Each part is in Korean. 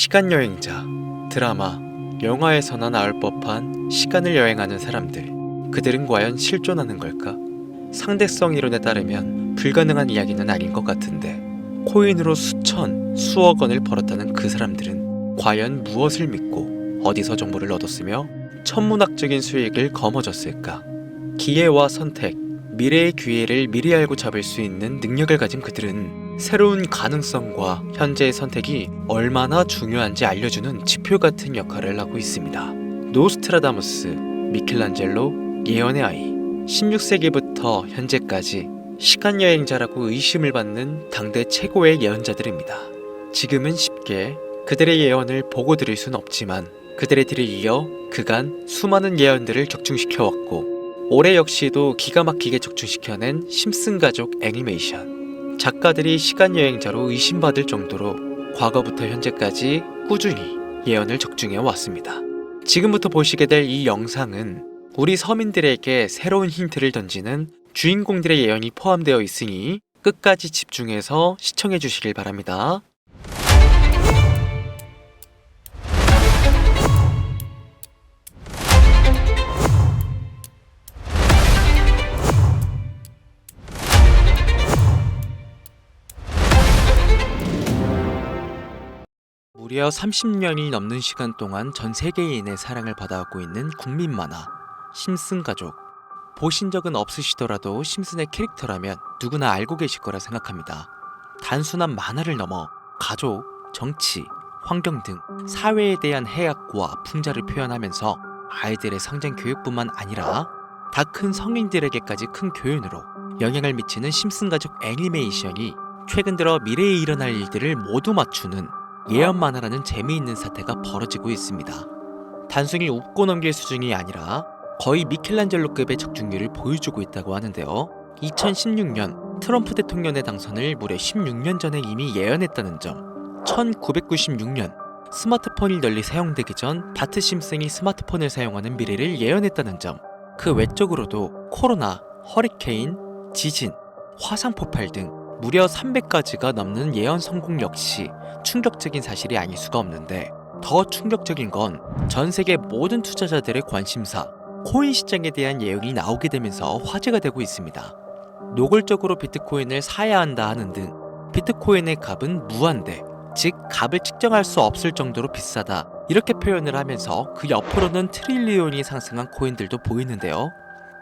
시간여행자, 드라마, 영화에서나 나올 법한 시간을 여행하는 사람들. 그들은 과연 실존하는 걸까? 상대성 이론에 따르면 불가능한 이야기는 아닌 것 같은데, 코인으로 수천, 수억 원을 벌었다는 그 사람들은 과연 무엇을 믿고 어디서 정보를 얻었으며 천문학적인 수익을 거머쥐었을까? 기회와 선택, 미래의 기회를 미리 알고 잡을 수 있는 능력을 가진 그들은 새로운 가능성과 현재의 선택이 얼마나 중요한지 알려주는 지표 같은 역할을 하고 있습니다. 노스트라다무스, 미켈란젤로, 예언의 아이, 16세기부터 현재까지 시간여행자라고 의심을 받는 당대 최고의 예언자들입니다. 지금은 쉽게 그들의 예언을 보고 들을 순 없지만 그들의 뒤를 이어 그간 수많은 예언들을 격중시켜왔고, 올해 역시도 기가 막히게 적중시켜낸 심슨 가족 애니메이션. 작가들이 시간여행자로 의심받을 정도로 과거부터 현재까지 꾸준히 예언을 적중해 왔습니다. 지금부터 보시게 될 이 영상은 우리 서민들에게 새로운 힌트를 던지는 주인공들의 예언이 포함되어 있으니 끝까지 집중해서 시청해 주시길 바랍니다. 무려 30년이 넘는 시간 동안 전 세계인의 사랑을 받아오고 있는 국민 만화 심슨 가족. 보신 적은 없으시더라도 심슨의 캐릭터라면 누구나 알고 계실 거라 생각합니다. 단순한 만화를 넘어 가족, 정치, 환경 등 사회에 대한 해악과 풍자를 표현하면서 아이들의 성장 교육뿐만 아니라 다 큰 성인들에게까지 큰 교훈으로 영향을 미치는 심슨 가족 애니메이션이 최근 들어 미래에 일어날 일들을 모두 맞추는 예언 만화라는 재미있는 사태가 벌어지고 있습니다. 단순히 웃고 넘길 수준이 아니라 거의 미켈란젤로급의 적중률을 보여주고 있다고 하는데요. 2016년 트럼프 대통령의 당선을 무려 16년 전에 이미 예언했다는 점, 1996년 스마트폰이 널리 사용되기 전 바트 심슨이 스마트폰을 사용하는 미래를 예언했다는 점, 그 외적으로도 코로나, 허리케인, 지진, 화산 폭발 등 무려 300가지가 넘는 예언 성공 역시 충격적인 사실이 아닐 수가 없는데, 더 충격적인 건 전 세계 모든 투자자들의 관심사, 코인 시장에 대한 예언이 나오게 되면서 화제가 되고 있습니다. 노골적으로 비트코인을 사야 한다 하는 등 비트코인의 값은 무한대, 즉 값을 측정할 수 없을 정도로 비싸다, 이렇게 표현을 하면서 그 옆으로는 트릴리온이 상승한 코인들도 보이는데요.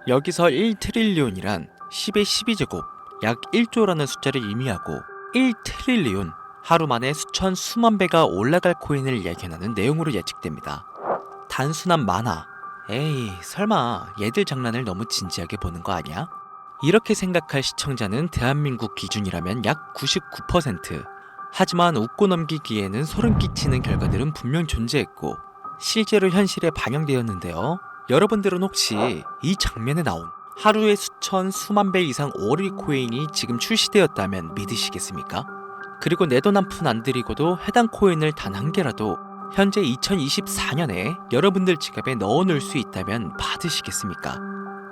여기서 1트릴리온이란 10의 12제곱, 약 1조라는 숫자를 의미하고 1트릴리온, 하루 만에 수천 수만 배가 올라갈 코인을 예견하는 내용으로 예측됩니다. 단순한 만화, 에이 설마 얘들 장난을 너무 진지하게 보는 거 아니야? 이렇게 생각할 시청자는 대한민국 기준이라면 약 99%. 하지만 웃고 넘기기에는 소름 끼치는 결과들은 분명 존재했고 실제로 현실에 반영되었는데요. 여러분들은 혹시 이 장면에 나온 하루에 수천 수만 배 이상 오를 코인이 지금 출시되었다면 믿으시겠습니까? 그리고 내 돈 한 푼 안 들이고도 해당 코인을 단 한 개라도 현재 2024년에 여러분들 지갑에 넣어놓을 수 있다면 받으시겠습니까?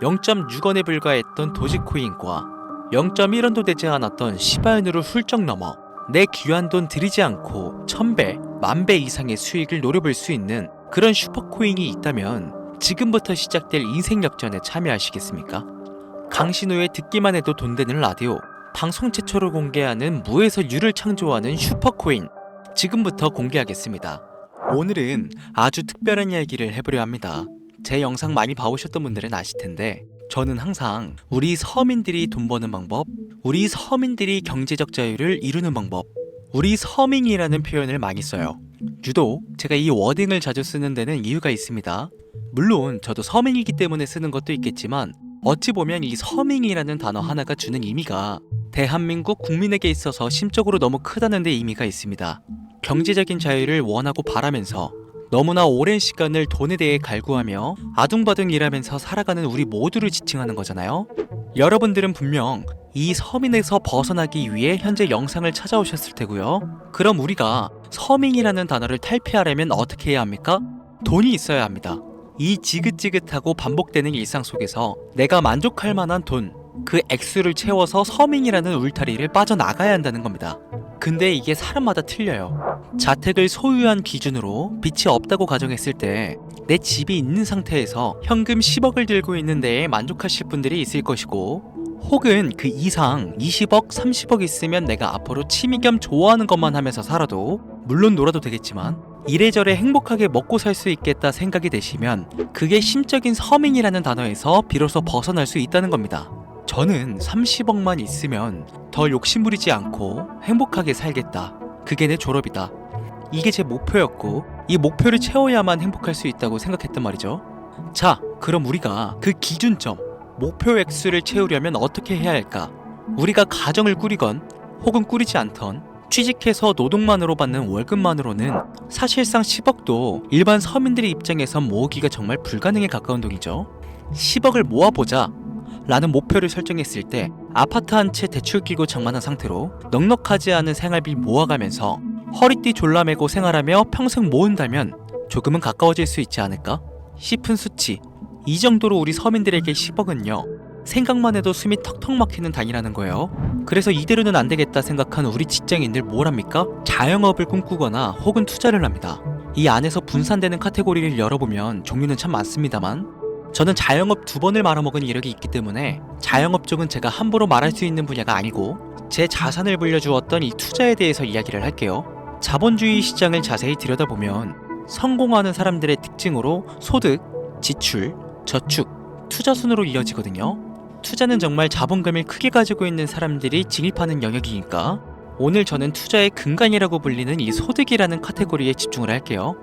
0.6원에 불과했던 도지코인과 0.1원도 되지 않았던 시바인으로 훌쩍 넘어 내 귀한 돈 들이지 않고 1000배, 10,000배 이상의 수익을 노려볼 수 있는 그런 슈퍼코인이 있다면 지금부터 시작될 인생 역전에 참여하시겠습니까? 강신우의 듣기만 해도 돈 되는 라디오, 방송 최초로 공개하는 무에서 유를 창조하는 슈퍼코인, 지금부터 공개하겠습니다. 오늘은 아주 특별한 이야기를 해보려 합니다. 제 영상 많이 봐오셨던 분들은 아실텐데, 저는 항상 우리 서민들이 돈 버는 방법, 우리 서민들이 경제적 자유를 이루는 방법, 우리 서민이라는 표현을 많이 써요. 유독 제가 이 워딩을 자주 쓰는 데는 이유가 있습니다. 물론 저도 서민이기 때문에 쓰는 것도 있겠지만, 어찌 보면 이 서민이라는 단어 하나가 주는 의미가 대한민국 국민에게 있어서 심적으로 너무 크다는 데 의미가 있습니다. 경제적인 자유를 원하고 바라면서 너무나 오랜 시간을 돈에 대해 갈구하며 아둥바둥 일하면서 살아가는 우리 모두를 지칭하는 거잖아요. 여러분들은 분명 이 서민에서 벗어나기 위해 현재 영상을 찾아오셨을 테고요. 그럼 우리가 서민이라는 단어를 탈피하려면 어떻게 해야 합니까? 돈이 있어야 합니다. 이 지긋지긋하고 반복되는 일상 속에서 내가 만족할 만한 돈, 그 액수를 채워서 서민이라는 울타리를 빠져나가야 한다는 겁니다. 근데 이게 사람마다 틀려요. 자택을 소유한 기준으로 빚이 없다고 가정했을 때 내 집이 있는 상태에서 현금 10억을 들고 있는 데에 만족하실 분들이 있을 것이고, 혹은 그 이상 20억, 30억 있으면 내가 앞으로 취미 겸 좋아하는 것만 하면서 살아도, 물론 놀아도 되겠지만 이래저래 행복하게 먹고 살 수 있겠다 생각이 되시면 그게 심적인 서민이라는 단어에서 비로소 벗어날 수 있다는 겁니다. 저는 30억만 있으면 더 욕심부리지 않고 행복하게 살겠다. 그게 내 졸업이다. 이게 제 목표였고, 이 목표를 채워야만 행복할 수 있다고 생각했단 말이죠. 자, 그럼 우리가 그 기준점, 목표 액수를 채우려면 어떻게 해야 할까? 우리가 가정을 꾸리건 혹은 꾸리지 않던 취직해서 노동만으로 받는 월급만으로는 사실상 10억도 일반 서민들의 입장에선 모으기가 정말 불가능에 가까운 돈이죠. 10억을 모아보자 라는 목표를 설정했을 때 아파트 한 채 대출 끼고 장만한 상태로 넉넉하지 않은 생활비 모아가면서 허리띠 졸라매고 생활하며 평생 모은다면 조금은 가까워질 수 있지 않을까 싶은 수치. 이 정도로 우리 서민들에게 10억은요, 생각만 해도 숨이 턱턱 막히는 단위라는 거예요. 그래서 이대로는 안 되겠다 생각한 우리 직장인들 뭘 합니까? 자영업을 꿈꾸거나 혹은 투자를 합니다. 이 안에서 분산되는 카테고리를 열어보면 종류는 참 많습니다만, 저는 자영업 2번을 말아먹은 이력이 있기 때문에 자영업 쪽은 제가 함부로 말할 수 있는 분야가 아니고 제 자산을 불려주었던 이 투자에 대해서 이야기를 할게요. 자본주의 시장을 자세히 들여다보면 성공하는 사람들의 특징으로 소득, 지출, 저축, 투자 순으로 이어지거든요. 투자는 정말 자본금을 크게 가지고 있는 사람들이 진입하는 영역이니까 오늘 저는 투자의 근간이라고 불리는 이 소득이라는 카테고리에 집중을 할게요.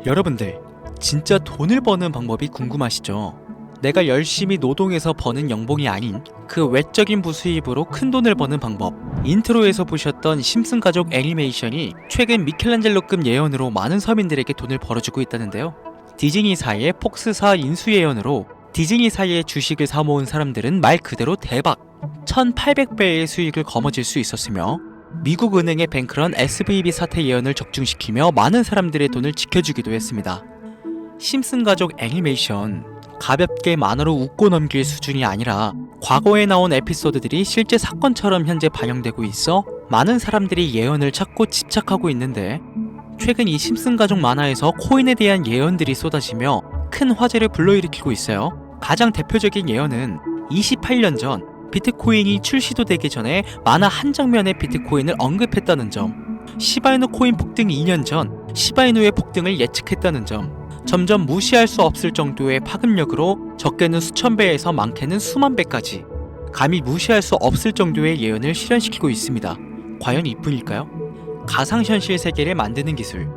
여러분들, 진짜 돈을 버는 방법이 궁금하시죠? 내가 열심히 노동해서 버는 연봉이 아닌 그 외적인 부수입으로 큰 돈을 버는 방법. 인트로에서 보셨던 심슨 가족 애니메이션이 최근 미켈란젤로급 예언으로 많은 서민들에게 돈을 벌어주고 있다는데요. 디즈니사의 폭스사 인수 예언으로 디즈니사의 주식을 사모은 사람들은 말 그대로 대박! 1800배의 수익을 거머쥘 수 있었으며, 미국 은행의 뱅크런 SVB 사태 예언을 적중시키며 많은 사람들의 돈을 지켜주기도 했습니다. 심슨 가족 애니메이션, 가볍게 만화로 웃고 넘길 수준이 아니라 과거에 나온 에피소드들이 실제 사건처럼 현재 반영되고 있어 많은 사람들이 예언을 찾고 집착하고 있는데, 최근 이 심슨 가족 만화에서 코인에 대한 예언들이 쏟아지며 큰 화제를 불러일으키고 있어요. 가장 대표적인 예언은 28년 전 비트코인이 출시도 되기 전에 만화 한 장면에 비트코인을 언급했다는 점, 시바이누 코인 폭등 2년 전 시바이누의 폭등을 예측했다는 점, 점점 무시할 수 없을 정도의 파급력으로 적게는 수천 배에서 많게는 수만 배까지 감히 무시할 수 없을 정도의 예언을 실현시키고 있습니다. 과연 이뿐일까요? 가상현실 세계를 만드는 기술,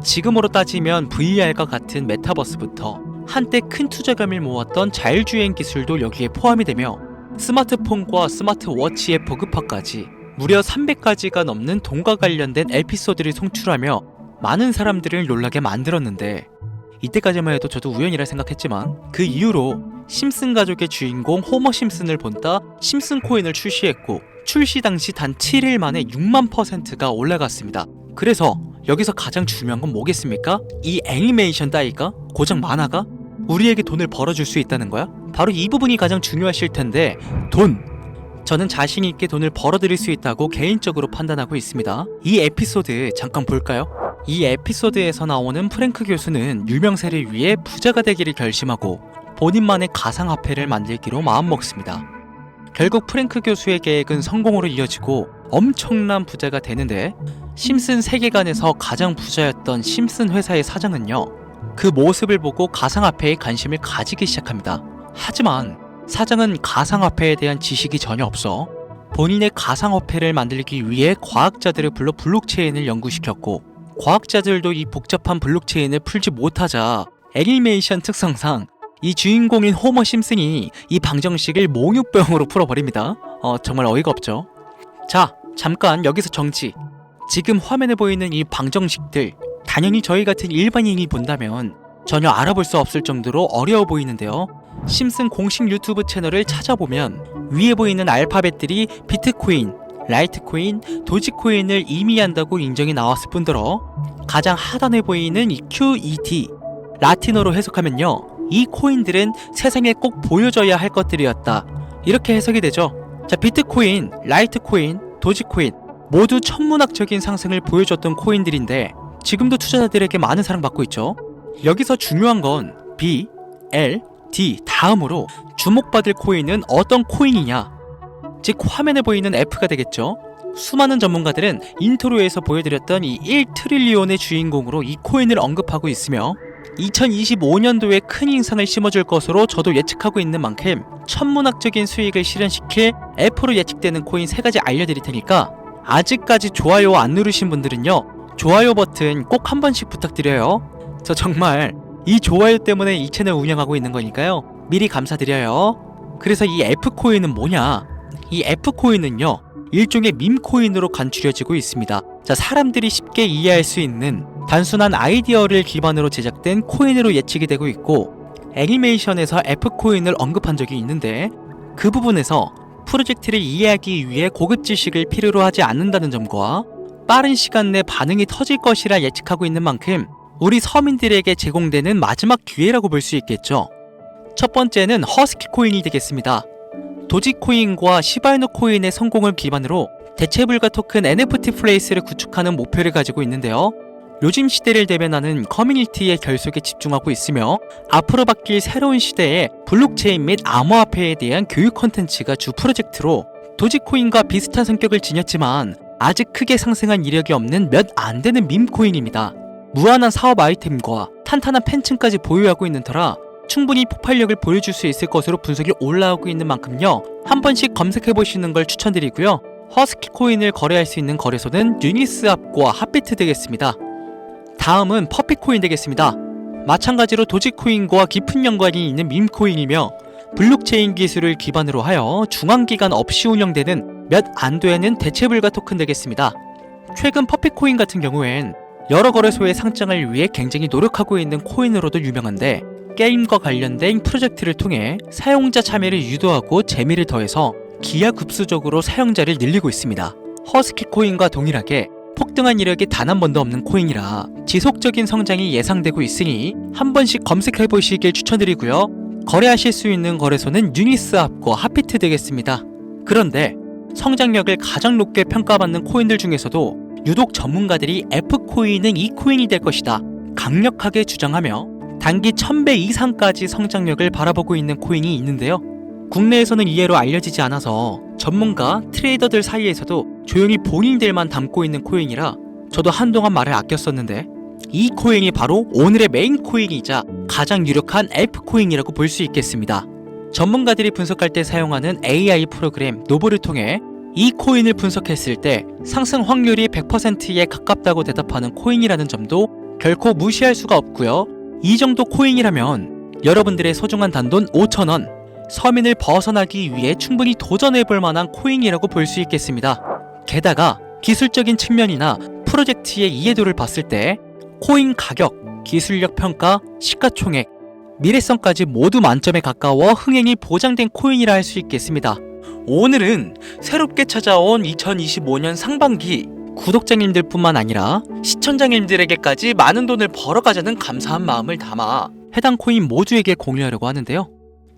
지금으로 따지면 VR과 같은 메타버스부터 한때 큰 투자금을 모았던 자율주행 기술도 여기에 포함이 되며 스마트폰과 스마트워치의 보급화까지 무려 300가지가 넘는 돈과 관련된 에피소드를 송출하며 많은 사람들을 놀라게 만들었는데, 이때까지만 해도 저도 우연이라 생각했지만 그 이후로 심슨 가족의 주인공 호머 심슨을 본따 심슨 코인을 출시했고, 출시 당시 단 7일 만에 6만%가 올라갔습니다. 그래서 여기서 가장 중요한 건 뭐겠습니까? 이 애니메이션 따위가, 고작 만화가 우리에게 돈을 벌어줄 수 있다는 거야? 바로 이 부분이 가장 중요하실 텐데, 돈! 저는 자신 있게 돈을 벌어들일 수 있다고 개인적으로 판단하고 있습니다. 이 에피소드 잠깐 볼까요? 이 에피소드에서 나오는 프랭크 교수는 유명세를 위해 부자가 되기를 결심하고 본인만의 가상화폐를 만들기로 마음먹습니다. 결국 프랭크 교수의 계획은 성공으로 이어지고 엄청난 부자가 되는데, 심슨 세계관에서 가장 부자였던 심슨 회사의 사장은요, 그 모습을 보고 가상화폐에 관심을 가지기 시작합니다. 하지만 사장은 가상화폐에 대한 지식이 전혀 없어 본인의 가상화폐를 만들기 위해 과학자들을 불러 블록체인을 연구시켰고, 과학자들도 이 복잡한 블록체인을 풀지 못하자 애니메이션 특성상 이 주인공인 호머 심슨이 이 방정식을 몽유병으로 풀어버립니다. 정말 어이가 없죠. 자, 잠깐 여기서 정지. 지금 화면에 보이는 이 방정식들, 당연히 저희 같은 일반인이 본다면 전혀 알아볼 수 없을 정도로 어려워 보이는데요. 심슨 공식 유튜브 채널을 찾아보면 위에 보이는 알파벳들이 비트코인, 라이트코인, 도지코인을 의미한다고 인정이 나왔을 뿐더러 가장 하단에 보이는 이 QET, 라틴어로 해석하면요, 이 코인들은 세상에 꼭 보여줘야 할 것들이었다, 이렇게 해석이 되죠. 자, 비트코인, 라이트코인, 도지코인 모두 천문학적인 상승을 보여줬던 코인들인데 지금도 투자자들에게 많은 사랑받고 있죠. 여기서 중요한 건 B, L, D 다음으로 주목받을 코인은 어떤 코인이냐, 즉 화면에 보이는 F가 되겠죠. 수많은 전문가들은 인트로에서 보여드렸던 이 1트릴리온의 주인공으로 이 코인을 언급하고 있으며 2025년도에 큰 인상을 심어줄 것으로 저도 예측하고 있는 만큼 천문학적인 수익을 실현시킬 F로 예측되는 코인 3가지 알려드릴 테니까 아직까지 좋아요 안 누르신 분들은요, 좋아요 버튼 꼭 한 번씩 부탁드려요. 저 정말 이 좋아요 때문에 이 채널 운영하고 있는 거니까요, 미리 감사드려요. 그래서 이 F코인은 뭐냐? 이 F코인은요, 일종의 밈코인으로 간추려지고 있습니다. 자, 사람들이 쉽게 이해할 수 있는 단순한 아이디어를 기반으로 제작된 코인으로 예측이 되고 있고, 애니메이션에서 F코인을 언급한 적이 있는데 그 부분에서 프로젝트를 이해하기 위해 고급 지식을 필요로 하지 않는다는 점과 빠른 시간 내 반응이 터질 것이라 예측하고 있는 만큼 우리 서민들에게 제공되는 마지막 기회라고 볼 수 있겠죠. 첫 번째는 허스키 코인이 되겠습니다. 도지코인과 시바이누 코인의 성공을 기반으로 대체불가 토큰 NFT 플레이스를 구축하는 목표를 가지고 있는데요. 요즘 시대를 대변하는 커뮤니티의 결속에 집중하고 있으며 앞으로 바뀔 새로운 시대에 블록체인 및 암호화폐에 대한 교육 콘텐츠가 주 프로젝트로 도지코인과 비슷한 성격을 지녔지만 아직 크게 상승한 이력이 없는 몇 안 되는 밈코인입니다. 무한한 사업 아이템과 탄탄한 팬층까지 보유하고 있는 터라 충분히 폭발력을 보여줄 수 있을 것으로 분석이 올라오고 있는 만큼요, 한 번씩 검색해보시는 걸 추천드리고요. 허스키 코인을 거래할 수 있는 거래소는 유니스왑과 핫비트 되겠습니다. 다음은 퍼피코인 되겠습니다. 마찬가지로 도지코인과 깊은 연관이 있는 밈코인이며 블록체인 기술을 기반으로 하여 중앙기관 없이 운영되는 몇 안 되는 대체불가 토큰 되겠습니다. 최근 퍼피코인 같은 경우엔 여러 거래소의 상장을 위해 굉장히 노력하고 있는 코인으로도 유명한데 게임과 관련된 프로젝트를 통해 사용자 참여를 유도하고 재미를 더해서 기하급수적으로 사용자를 늘리고 있습니다. 허스키 코인과 동일하게 폭등한 이력이 단 한 번도 없는 코인이라 지속적인 성장이 예상되고 있으니 한 번씩 검색해보시길 추천드리고요. 거래하실 수 있는 거래소는 유니스왑과 핫비트 되겠습니다. 그런데 성장력을 가장 높게 평가받는 코인들 중에서도 유독 전문가들이 F코인은 이 코인이 될 것이다 강력하게 주장하며 단기 1000배 이상까지 성장력을 바라보고 있는 코인이 있는데요. 국내에서는 이해로 알려지지 않아서 전문가, 트레이더들 사이에서도 조용히 본인들만 담고 있는 코인이라 저도 한동안 말을 아꼈었는데 이 코인이 바로 오늘의 메인 코인이자 가장 유력한 F코인이라고 볼 수 있겠습니다. 전문가들이 분석할 때 사용하는 AI 프로그램 노보를 통해 이 코인을 분석했을 때 상승 확률이 100%에 가깝다고 대답하는 코인이라는 점도 결코 무시할 수가 없고요. 이 정도 코인이라면 여러분들의 소중한 단돈 5,000원, 서민을 벗어나기 위해 충분히 도전해볼 만한 코인이라고 볼 수 있겠습니다. 게다가 기술적인 측면이나 프로젝트의 이해도를 봤을 때 코인 가격, 기술력 평가, 시가총액, 미래성까지 모두 만점에 가까워 흥행이 보장된 코인이라 할 수 있겠습니다. 오늘은 새롭게 찾아온 2025년 상반기 구독자님들 뿐만 아니라 시청자님들에게까지 많은 돈을 벌어가자는 감사한 마음을 담아 해당 코인 모두에게 공유하려고 하는데요.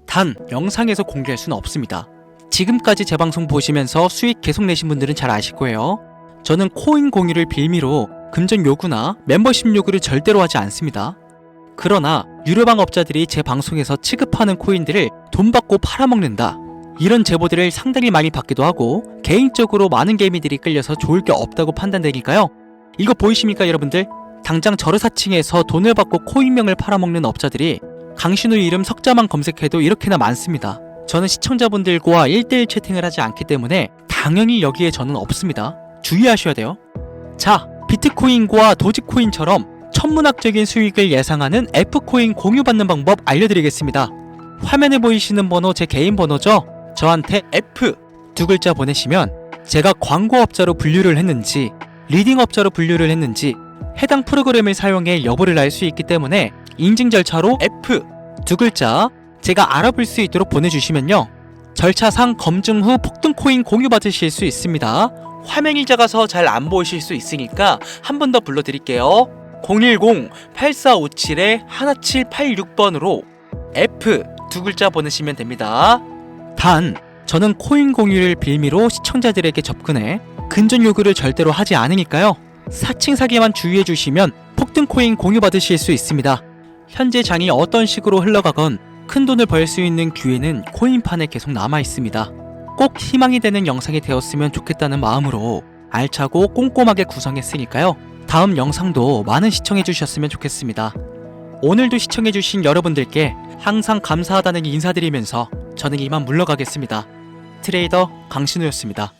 단 영상에서 공개할 수는 없습니다. 지금까지 제 방송 보시면서 수익 계속 내신 분들은 잘 아실 거예요. 저는 코인 공유를 빌미로 금전 요구나 멤버십 요구를 절대로 하지 않습니다. 그러나 유료방 업자들이 제 방송에서 취급하는 코인들을 돈 받고 팔아먹는다, 이런 제보들을 상당히 많이 받기도 하고 개인적으로 많은 개미들이 끌려서 좋을 게 없다고 판단되니까요. 이거 보이십니까 여러분들? 당장 저르사칭에서 돈을 받고 코인명을 팔아먹는 업자들이 강신우 이름 석자만 검색해도 이렇게나 많습니다. 저는 시청자분들과 1대1 채팅을 하지 않기 때문에 당연히 여기에 저는 없습니다. 주의하셔야 돼요. 자, 비트코인과 도지코인처럼 천문학적인 수익을 예상하는 F코인 공유받는 방법 알려드리겠습니다. 화면에 보이시는 번호 제 개인 번호죠? 저한테 F 두 글자 보내시면 제가 광고업자로 분류를 했는지 리딩업자로 분류를 했는지 해당 프로그램을 사용해 여부를 알 수 있기 때문에 인증 절차로 F 두 글자 제가 알아볼 수 있도록 보내주시면요, 절차상 검증 후 폭등코인 공유 받으실 수 있습니다. 화면이 작아서 잘 안 보이실 수 있으니까 한 번 더 불러드릴게요. 010-8457-1786번으로 F 두 글자 보내시면 됩니다. 단 저는 코인 공유를 빌미로 시청자들에게 접근해 근전 요구를 절대로 하지 않으니까요. 사칭 사기만 주의해 주시면 폭등 코인 공유 받으실 수 있습니다. 현재 장이 어떤 식으로 흘러가건 큰 돈을 벌 수 있는 기회는 코인판에 계속 남아 있습니다. 꼭 희망이 되는 영상이 되었으면 좋겠다는 마음으로 알차고 꼼꼼하게 구성했으니까요. 다음 영상도 많은 시청해 주셨으면 좋겠습니다. 오늘도 시청해 주신 여러분들께 항상 감사하다는 인사드리면서 저는 이만 물러가겠습니다. 트레이더 강신우였습니다.